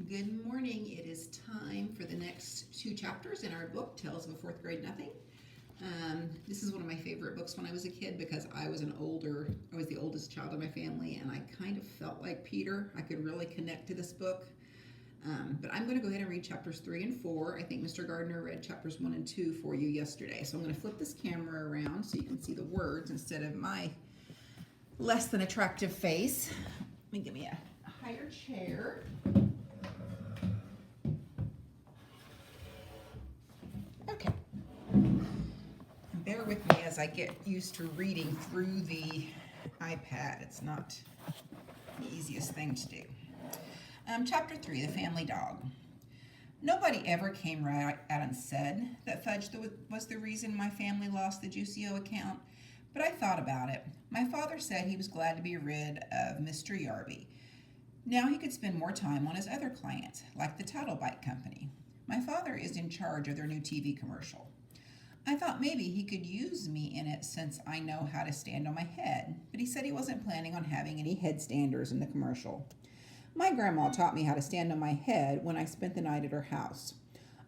Good morning. It is time for the next two chapters in our book, Tales of a Fourth Grade Nothing. This is one of my favorite books when I was a kid because I was the oldest child of my family, and I kind of felt like Peter. I could really connect to this book. But I'm going to go ahead and read chapters 3 and 4. I think Mr. Gardner read chapters 1 and 2 for you yesterday. So I'm going to flip this camera around so you can see the words instead of my less than attractive face. Let me give me a higher chair. Okay. And bear with me as I get used to reading through the iPad. It's not the easiest thing to do. Chapter 3, The Family Dog. Nobody ever came right out and said that Fudge was the reason my family lost the Juicio account, but I thought about it. My father said he was glad to be rid of Mr. Yarby. Now he could spend more time on his other clients, like the Title Bike Company. My father is in charge of their new TV commercial. I thought maybe he could use me in it since I know how to stand on my head, but he said he wasn't planning on having any headstanders in the commercial. My grandma taught me how to stand on my head when I spent the night at her house.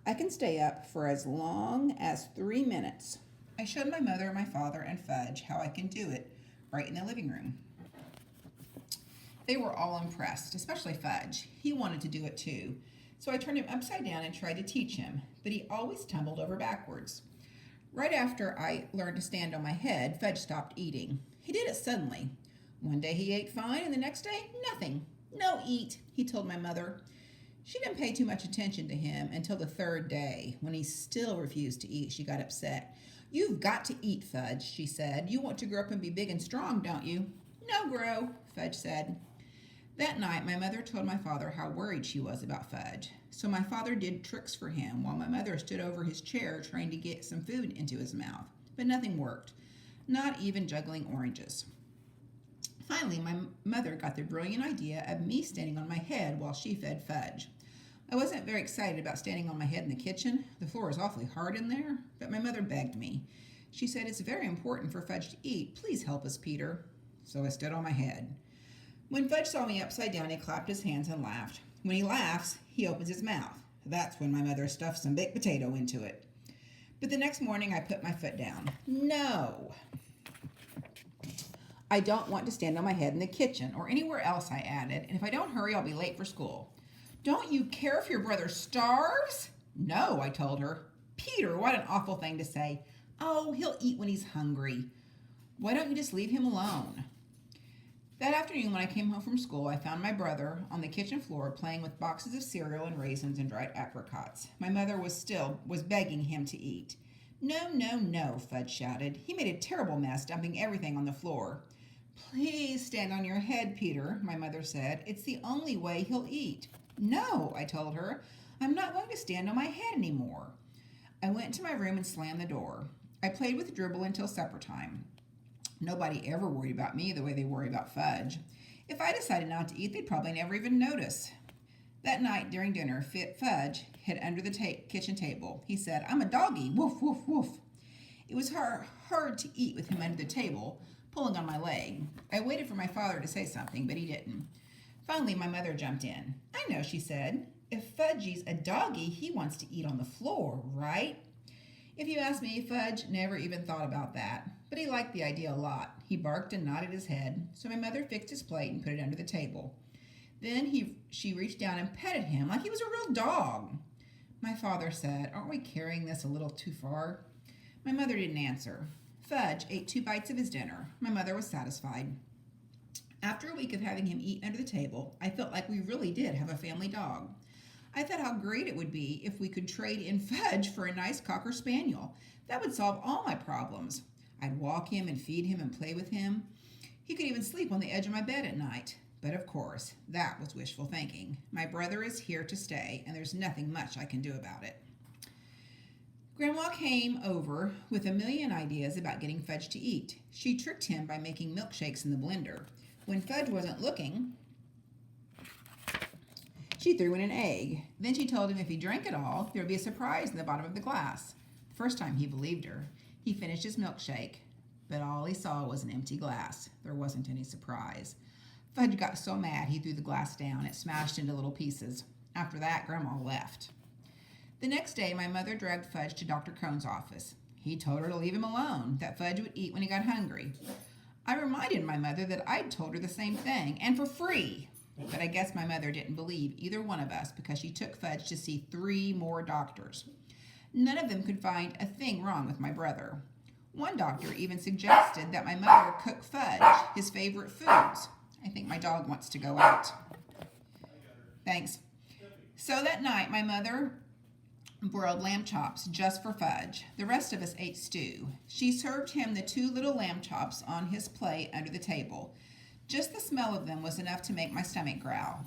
I can stay up for as long as 3 minutes. I showed my mother, my father, and Fudge how I can do it right in the living room. They were all impressed, especially Fudge. He wanted to do it too. So I turned him upside down and tried to teach him, but he always tumbled over backwards. Right after I learned to stand on my head, Fudge stopped eating. He did it suddenly. One day he ate fine, and the next day, nothing. No eat, he told my mother. She didn't pay too much attention to him until the third day. When he still refused to eat, she got upset. You've got to eat, Fudge, she said. You want to grow up and be big and strong, don't you? No, Grow, Fudge said. That night, my mother told my father how worried she was about Fudge. So my father did tricks for him while my mother stood over his chair trying to get some food into his mouth. But nothing worked, not even juggling oranges. Finally, my mother got the brilliant idea of me standing on my head while she fed Fudge. I wasn't very excited about standing on my head in the kitchen. The floor is awfully hard in there, but my mother begged me. She said, it's very important for Fudge to eat. Please help us, Peter. So I stood on my head. When Fudge saw me upside down, he clapped his hands and laughed. When he laughs, he opens his mouth. That's when my mother stuffed some baked potato into it. But the next morning, I put my foot down. No. I don't want to stand on my head in the kitchen or anywhere else, I added, and if I don't hurry, I'll be late for school. Don't you care if your brother starves? No, I told her. Peter, what an awful thing to say. Oh, he'll eat when he's hungry. Why don't you just leave him alone? That afternoon when I came home from school, I found my brother on the kitchen floor playing with boxes of cereal and raisins and dried apricots. My mother was begging him to eat. No, no, no, Fudge shouted. He made a terrible mess, dumping everything on the floor. Please stand on your head, Peter, my mother said. It's the only way he'll eat. No, I told her. I'm not going to stand on my head anymore. I went into my room and slammed the door. I played with Dribble until supper time. Nobody ever worried about me the way they worry about Fudge. If I decided not to eat, they'd probably never even notice. That night during dinner, Fudge hid under the kitchen table. He said, I'm a doggy, woof, woof, woof. It was hard to eat with him under the table, pulling on my leg. I waited for my father to say something, but he didn't. Finally, my mother jumped in. I know, she said. If Fudgy's a doggy, he wants to eat on the floor, right? If you ask me, Fudge never even thought about that, but he liked the idea a lot. He barked and nodded his head, so my mother fixed his plate and put it under the table. Then she reached down and petted him like he was a real dog. My father said, aren't we carrying this a little too far? My mother didn't answer. Fudge ate 2 bites of his dinner. My mother was satisfied. After a week of having him eat under the table, I felt like we really did have a family dog. I thought how great it would be if we could trade in Fudge for a nice Cocker Spaniel. That would solve all my problems. I'd walk him and feed him and play with him. He could even sleep on the edge of my bed at night. But of course, that was wishful thinking. My brother is here to stay, and there's nothing much I can do about it. Grandma came over with a million ideas about getting Fudge to eat. She tricked him by making milkshakes in the blender. When Fudge wasn't looking, she threw in an egg. Then she told him if he drank it all, there would be a surprise in the bottom of the glass. The first time he believed her. He finished his milkshake, but all he saw was an empty glass. There wasn't any surprise. Fudge got so mad he threw the glass down. It smashed into little pieces. After that, Grandma left. The next day, my mother dragged Fudge to Dr. Crone's office. He told her to leave him alone, that Fudge would eat when he got hungry. I reminded my mother that I'd told her the same thing, and for free. But I guess my mother didn't believe either one of us because she took Fudge to see 3 more doctors. None of them could find a thing wrong with my brother. One doctor even suggested that my mother cook Fudge his favorite foods. I think my dog wants to go out. Thanks. So that night, my mother broiled lamb chops just for Fudge. The rest of us ate stew. She served him the 2 little lamb chops on his plate under the table. Just the smell of them was enough to make my stomach growl.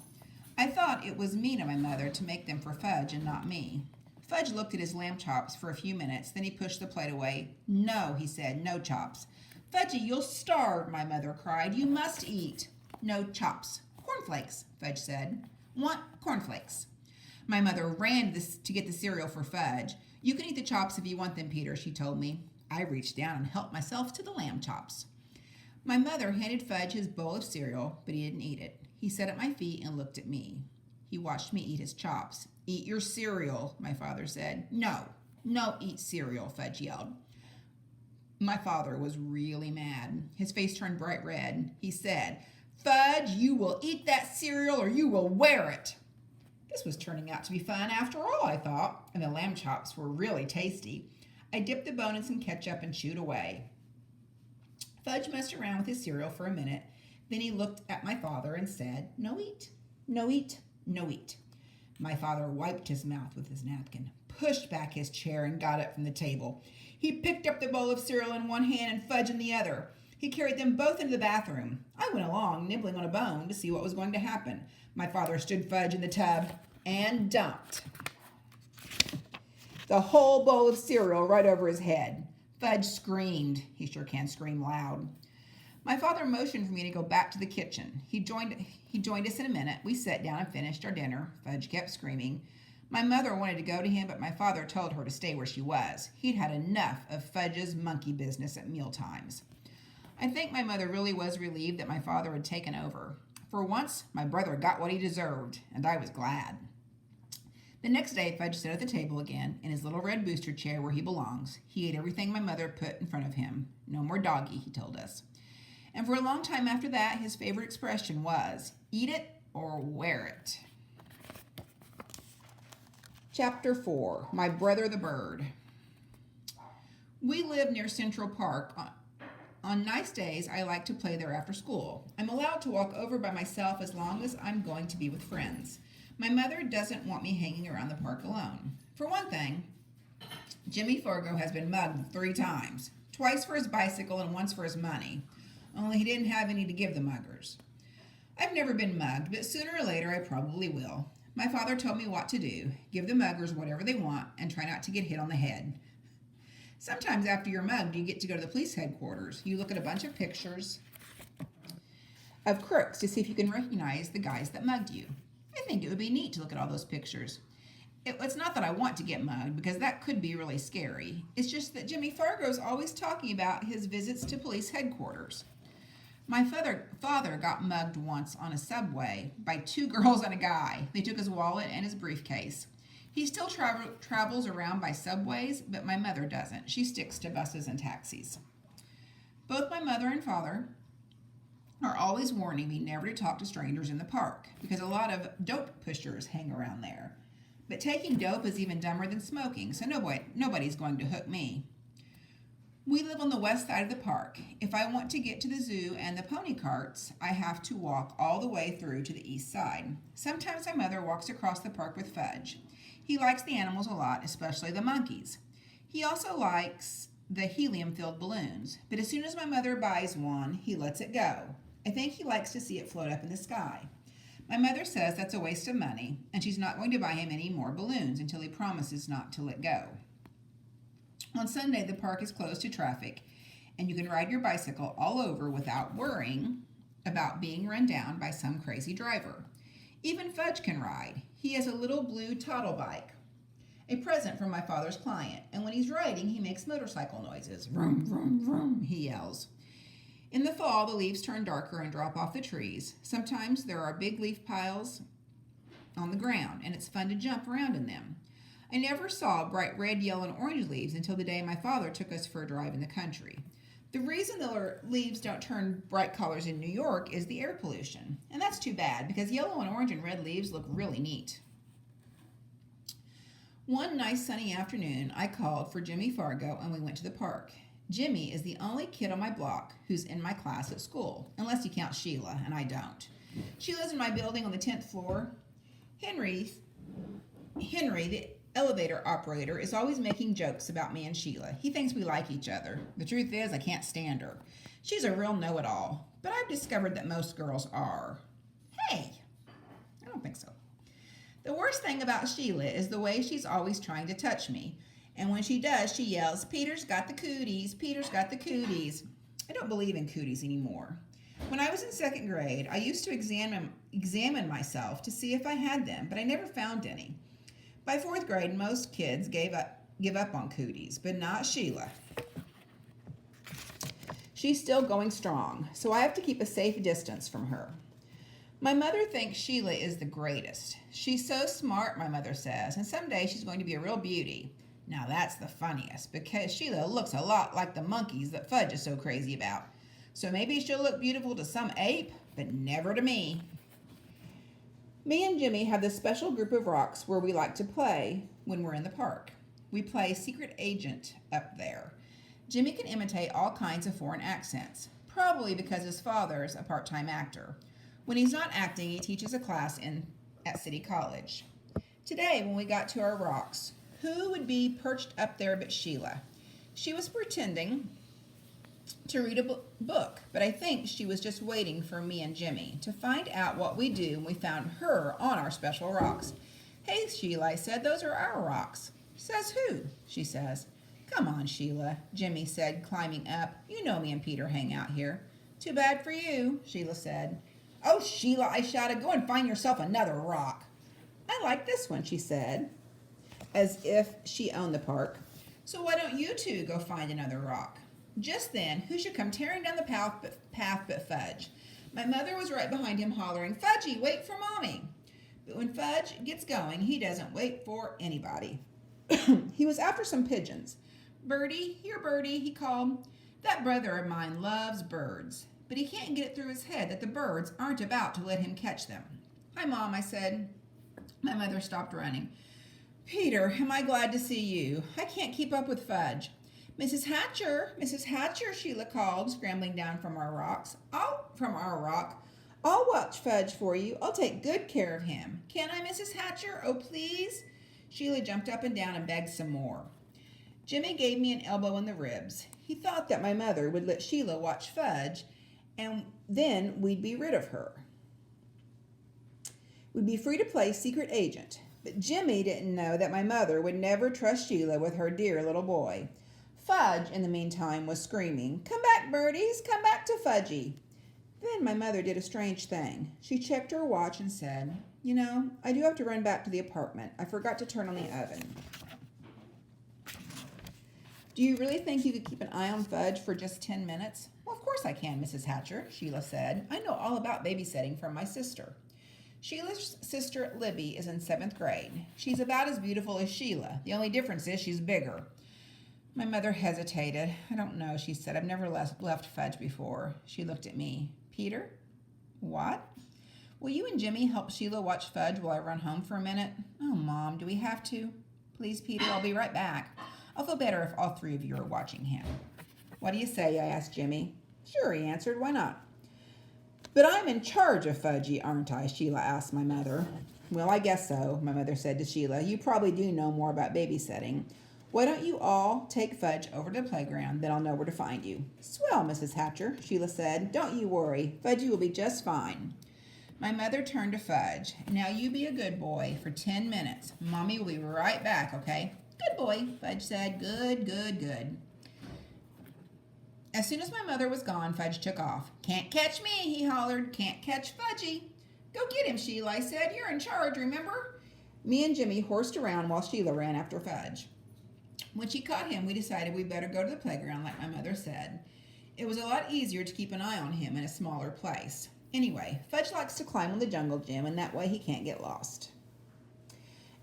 I thought it was mean of my mother to make them for Fudge and not me. Fudge looked at his lamb chops for a few minutes, then he pushed the plate away. "No," he said, "no chops." "Fudgy, you'll starve," my mother cried. "You must eat." "No chops. Cornflakes," Fudge said. "Want cornflakes." My mother ran to get the cereal for Fudge. "You can eat the chops if you want them, Peter," she told me. I reached down and helped myself to the lamb chops. My mother handed Fudge his bowl of cereal, but he didn't eat it. He sat at my feet and looked at me. He watched me eat his chops. "Eat your cereal," my father said. No eat cereal," Fudge yelled. My father was really mad. His face turned bright red. He said, "Fudge, you will eat that cereal or you will wear it." This was turning out to be fun after all, I thought, and the lamb chops were really tasty. I dipped the bone in some ketchup and chewed away. Fudge messed around with his cereal for a minute. Then he looked at my father and said, "No eat, no eat, no eat." My father wiped his mouth with his napkin, pushed back his chair, and got up from the table. He picked up the bowl of cereal in one hand and Fudge in the other. He carried them both into the bathroom. I went along, nibbling on a bone, to see what was going to happen. My father stood Fudge in the tub and dumped the whole bowl of cereal right over his head. Fudge screamed. He sure can scream loud. My father motioned for me to go back to the kitchen. He joined us in a minute. We sat down and finished our dinner. Fudge kept screaming. My mother wanted to go to him, but my father told her to stay where she was. He'd had enough of Fudge's monkey business at meal times. I think my mother really was relieved that my father had taken over. For once, my brother got what he deserved, and I was glad. The next day, Fudge sat at the table again, in his little red booster chair where he belongs. He ate everything my mother put in front of him. No more doggy, he told us. And for a long time after that, his favorite expression was, "Eat it or wear it." Chapter 4, My Brother the Bird. We live near Central Park. On nice days, I like to play there after school. I'm allowed to walk over by myself as long as I'm going to be with friends. My mother doesn't want me hanging around the park alone. For one thing, Jimmy Fargo has been mugged 3 times. Twice for his bicycle and once for his money. Only he didn't have any to give the muggers. I've never been mugged, but sooner or later I probably will. My father told me what to do. Give the muggers whatever they want and try not to get hit on the head. Sometimes after you're mugged, you get to go to the police headquarters. You look at a bunch of pictures of crooks to see if you can recognize the guys that mugged you. I think it would be neat to look at all those pictures. It's not that I want to get mugged, because that could be really scary. It's just that Jimmy Fargo's always talking about his visits to police headquarters. My father got mugged once on a subway by 2 girls and a guy. They took his wallet and his briefcase. He still travels around by subways, but my mother doesn't. She sticks to buses and taxis. Both my mother and father are always warning me never to talk to strangers in the park, because a lot of dope pushers hang around there. But taking dope is even dumber than smoking, so nobody's going to hook me. We live on the west side of the park. If I want to get to the zoo and the pony carts, I have to walk all the way through to the east side. Sometimes my mother walks across the park with Fudge. He likes the animals a lot, especially the monkeys. He also likes the helium-filled balloons, but as soon as my mother buys one, he lets it go. I think he likes to see it float up in the sky. My mother says that's a waste of money, and she's not going to buy him any more balloons until he promises not to let go. On Sunday, the park is closed to traffic, and you can ride your bicycle all over without worrying about being run down by some crazy driver. Even Fudge can ride. He has a little blue toddle bike, a present from my father's client, and when he's riding, he makes motorcycle noises. Vroom, vroom, vroom, he yells. In the fall, the leaves turn darker and drop off the trees. Sometimes there are big leaf piles on the ground, and it's fun to jump around in them. I never saw bright red, yellow, and orange leaves until the day my father took us for a drive in the country. The reason the leaves don't turn bright colors in New York is the air pollution. And that's too bad because yellow and orange and red leaves look really neat. One nice sunny afternoon, I called for Jimmy Fargo and we went to the park. Jimmy is the only kid on my block who's in my class at school, unless you count Sheila, and I don't. She lives in my building on the 10th floor. Henry, the elevator operator, is always making jokes about me and Sheila. He thinks we like each other. The truth is, I can't stand her. She's a real know-it-all, but I've discovered that most girls are. Hey, I don't think so. The worst thing about Sheila is the way she's always trying to touch me. And when she does, she yells, "Peter's got the cooties, Peter's got the cooties." I don't believe in cooties anymore. When I was in 2nd grade, I used to examine myself to see if I had them, but I never found any. By 4th grade, most kids give up on cooties, but not Sheila. She's still going strong, so I have to keep a safe distance from her. My mother thinks Sheila is the greatest. She's so smart, my mother says, and someday she's going to be a real beauty. Now that's the funniest, because Sheila looks a lot like the monkeys that Fudge is so crazy about. So maybe she'll look beautiful to some ape, but never to me. Me and Jimmy have this special group of rocks where we like to play when we're in the park. We play secret agent up there. Jimmy can imitate all kinds of foreign accents, probably because his father's a part-time actor. When he's not acting, he teaches a class at City College. Today, when we got to our rocks, who would be perched up there but Sheila? She was pretending to read a book, but I think she was just waiting for me and Jimmy to find out what we do when we found her on our special rocks. "Hey, Sheila," I said, "those are our rocks." "Says who?" she says. "Come on, Sheila," Jimmy said, climbing up. "You know me and Peter hang out here." "Too bad for you," Sheila said. "Oh, Sheila," I shouted, "go and find yourself another rock." "I like this one," she said, as if she owned the park. "So why don't you two go find another rock?" Just then, who should come tearing down the path but Fudge. My mother was right behind him, hollering, "Fudgy, wait for Mommy." But when Fudge gets going, he doesn't wait for anybody. He was after some pigeons. "Birdie, here, Birdie," he called. That brother of mine loves birds, but he can't get it through his head that the birds aren't about to let him catch them. "Hi, Mom," I said. My mother stopped running. "Peter, am I glad to see you. I can't keep up with Fudge." Mrs. Hatcher," Sheila called, scrambling down from our rock. "I'll watch Fudge for you. I'll take good care of him. Can I, Mrs. Hatcher? Oh, please." Sheila jumped up and down and begged some more. Jimmy gave me an elbow in the ribs. He thought that my mother would let Sheila watch Fudge, and then we'd be rid of her. We'd be free to play secret agent. But Jimmy didn't know that my mother would never trust Sheila with her dear little boy. Fudge, in the meantime, was screaming, "Come back, birdies, come back to Fudgy." Then my mother did a strange thing. She checked her watch and said, "You know, I do have to run back to the apartment. I forgot to turn on the oven." "Do you really think you could keep an eye on Fudge for just 10 minutes? "Well, of course I can, Mrs. Hatcher," Sheila said. "I know all about babysitting from my sister." Sheila's sister, Libby, is in 7th grade. She's about as beautiful as Sheila. The only difference is she's bigger. My mother hesitated. "I don't know," she said. "I've never left Fudge before." She looked at me. "Peter?" "What?" "Will you and Jimmy help Sheila watch Fudge while I run home for a minute?" "Oh, Mom, do we have to?" "Please, Peter, I'll be right back. I'll feel better if all 3 of you are watching him." "What do you say?" I asked Jimmy. "Sure," he answered. "Why not?" "But I'm in charge of Fudgy, aren't I?" Sheila asked my mother. "Well, I guess so," my mother said to Sheila. "You probably do know more about babysitting. Why don't you all take Fudge over to the playground, then I'll know where to find you." "Swell, Mrs. Hatcher," Sheila said. "Don't you worry. Fudgy will be just fine." My mother turned to Fudge. "Now you be a good boy for 10 minutes. Mommy will be right back, okay?" "Good boy," Fudge said. "Good, good, good." As soon as my mother was gone, Fudge took off. "Can't catch me," he hollered. "Can't catch Fudgy." "Go get him, Sheila," I said. "You're in charge, remember?" Me and Jimmy horsed around while Sheila ran after Fudge. When she caught him, we decided we'd better go to the playground like my mother said. It was a lot easier to keep an eye on him in a smaller place. Anyway, Fudge likes to climb on the jungle gym, and that way he can't get lost.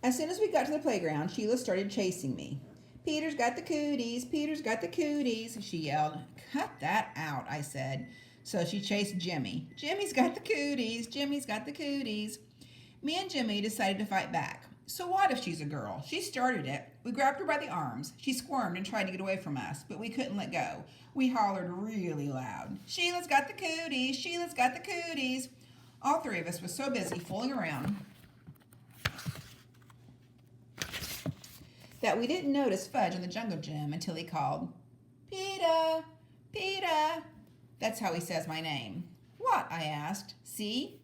As soon as we got to the playground, Sheila started chasing me. Peter's got the cooties, Peter's got the cooties, she yelled. Cut that out, I said. So she chased Jimmy. Jimmy's got the cooties, Jimmy's got the cooties. Me and Jimmy decided to fight back. So what if she's a girl? She started it. We grabbed her by the arms. She squirmed and tried to get away from us, but we couldn't let go. We hollered really loud. Sheila's got the cooties, Sheila's got the cooties. All three of us were so busy fooling around that we didn't notice Fudge in the jungle gym until he called, Peter, Peter. That's how he says my name. What? I asked. See?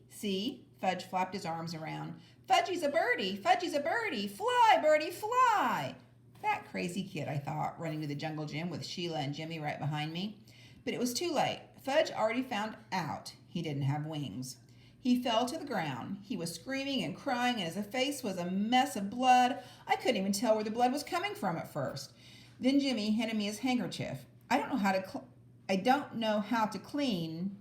Fudge flapped his arms around. Fudgy's a birdie, Fudgy's a birdie. Fly, birdie, fly. That crazy kid, I thought, running to the jungle gym with Sheila and Jimmy right behind me. But it was too late. Fudge already found out he didn't have wings. He fell to the ground. He was screaming and crying, and his face was a mess of blood. I couldn't even tell where the blood was coming from at first. Then Jimmy handed me his handkerchief. I don't know how to clean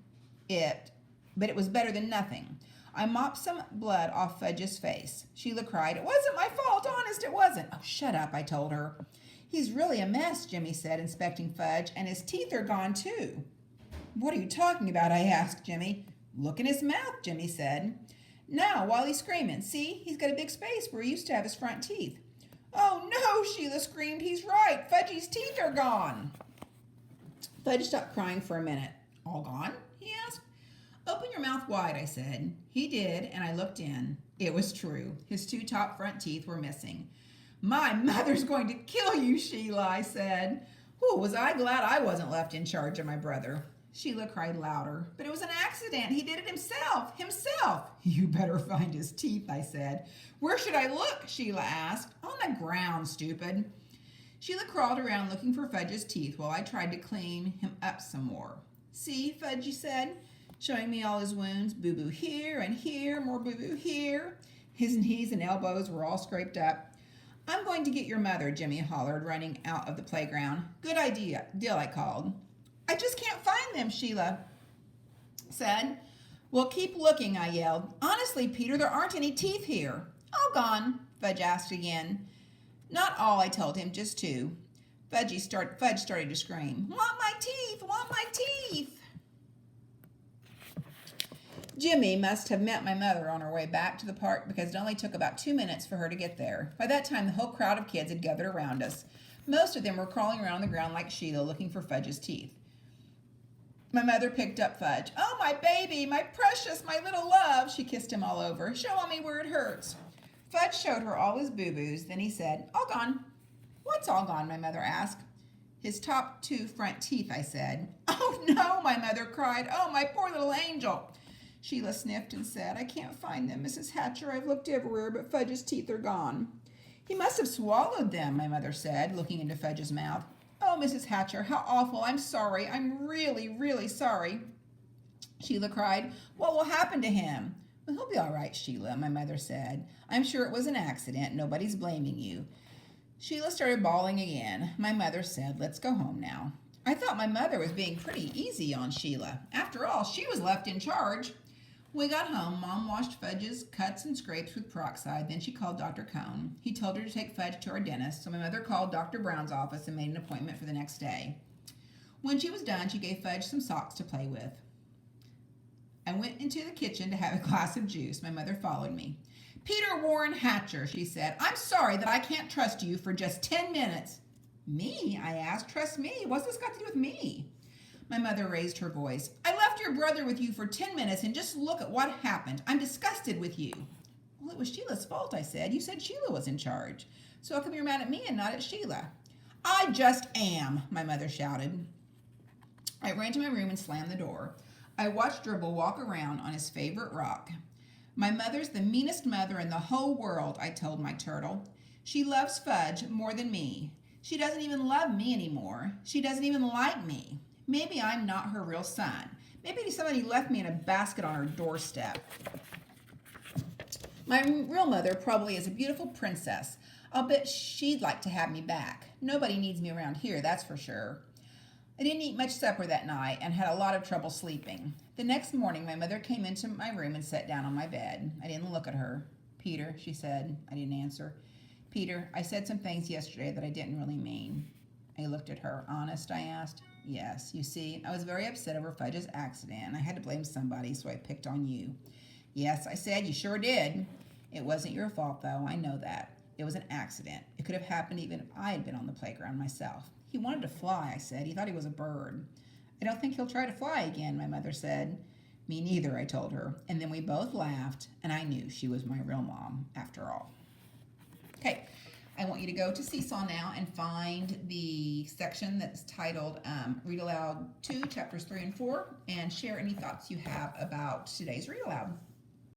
it, but it was better than nothing. I mopped some blood off Fudge's face. Sheila cried, It wasn't my fault, honest, it wasn't. Oh, shut up, I told her. He's really a mess, Jimmy said, inspecting Fudge, and his teeth are gone too. What are you talking about? I asked Jimmy. Look in his mouth, Jimmy said. Now, while he's screaming, see, he's got a big space where he used to have his front teeth. Oh no, Sheila screamed, he's right, Fudgy's teeth are gone. Fudge stopped crying for a minute. All gone? He asked. Open your mouth wide, I said. He did, and I looked in. It was true. His two top front teeth were missing. My mother's going to kill you, Sheila, I said. Oh, was I glad I wasn't left in charge of my brother. Sheila cried louder. But it was an accident. He did it himself. Himself. You better find his teeth, I said. Where should I look? Sheila asked. On the ground, stupid. Sheila crawled around looking for Fudge's teeth while I tried to clean him up some more. See, Fudge, said, showing me all his wounds. Boo-boo here and here, more boo-boo here. His knees and elbows were all scraped up. I'm going to get your mother, Jimmy hollered, running out of the playground. Good idea, Dill, I called. I just can't find them, Sheila said. Well, keep looking, I yelled. Honestly, Peter, there aren't any teeth here. All gone, Fudge asked again. Not all, I told him, just two. Fudge started to scream. Want my teeth, want my teeth. Jimmy must have met my mother on her way back to the park because it only took about 2 minutes for her to get there. By that time, the whole crowd of kids had gathered around us. Most of them were crawling around on the ground like Sheila, looking for Fudge's teeth. My mother picked up Fudge. Oh, my baby, my precious, my little love. She kissed him all over. Show me where it hurts. Fudge showed her all his boo-boos. Then he said, all gone. What's all gone? My mother asked. His top two front teeth, I said. Oh, no, my mother cried. Oh, my poor little angel. Sheila sniffed and said, I can't find them, Mrs. Hatcher. I've looked everywhere, but Fudge's teeth are gone. He must have swallowed them, my mother said, looking into Fudge's mouth. Oh, Mrs. Hatcher, how awful. I'm sorry. I'm really, really sorry. Sheila cried. What will happen to him? Well, he'll be all right, Sheila, my mother said. I'm sure it was an accident. Nobody's blaming you. Sheila started bawling again. My mother said, let's go home now. I thought my mother was being pretty easy on Sheila. After all, she was left in charge. When we got home, Mom washed Fudge's cuts and scrapes with peroxide. Then she called Dr. Cone. He told her to take Fudge to our dentist, so my mother called Dr. Brown's office and made an appointment for the next day. When she was done, she gave Fudge some socks to play with. I went into the kitchen to have a glass of juice. My mother followed me. Peter Warren Hatcher, she said, I'm sorry that I can't trust you for just 10 minutes. Me? I asked. Trust me? What's this got to do with me? My mother raised her voice. I left your brother with you for 10 minutes and just look at what happened. I'm disgusted with you. Well, it was Sheila's fault, I said. You said Sheila was in charge. So how come you're mad at me and not at Sheila? I just am, my mother shouted. I ran to my room and slammed the door. I watched Dribble walk around on his favorite rock. My mother's the meanest mother in the whole world, I told my turtle. She loves Fudge more than me. She doesn't even love me anymore. She doesn't even like me. Maybe I'm not her real son. Maybe somebody left me in a basket on her doorstep. My real mother probably is a beautiful princess. I'll bet she'd like to have me back. Nobody needs me around here, that's for sure. I didn't eat much supper that night and had a lot of trouble sleeping. The next morning, my mother came into my room and sat down on my bed. I didn't look at her. Peter, she said. I didn't answer. Peter, I said some things yesterday that I didn't really mean. I looked at her. Honest, I asked. Yes, you see, I was very upset over Fudge's accident. I had to blame somebody, so I picked on you. Yes, I said, you sure did. It wasn't your fault, though. I know that. It was an accident. It could have happened even if I had been on the playground myself. He wanted to fly, I said. He thought he was a bird. I don't think he'll try to fly again, my mother said. Me neither, I told her. And then we both laughed, and I knew she was my real mom, after all. Okay, I want you to go to Seesaw now and find the section that's titled Read Aloud 2, Chapters 3 and 4, and share any thoughts you have about today's Read Aloud.